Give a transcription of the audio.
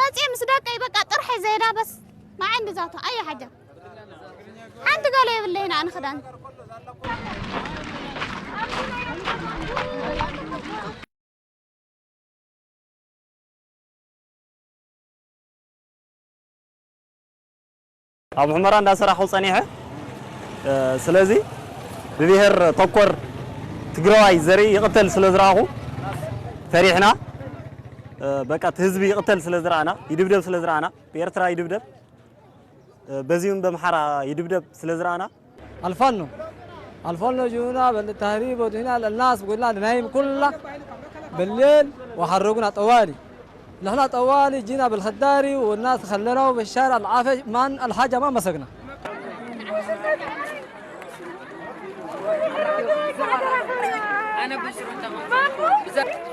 ماتي مصداق أي بقى طرح زينا بس ما عندي ذاته أي حاجة حد قال لي بالله هنا أنا خدان أبو حمران دا سراحو صنيحة سلازي ببيهر تقر تقرواي زري يقتل سلازراغو فريحنا بقى تهزبي يقتل سلازرانا يدبدب سلازرانا بيرترا يدبدب بزيون بمحرا يدبدب سلازرانا الفن جونا بالتهريب وهنا الناس قلنا نايم كله بالليل وحرقنا طوالي نحن طوالي جينا بالخداري والناس خلنا بالشارع العافية من الحاجة ما مسكنا أنا بشرب تمام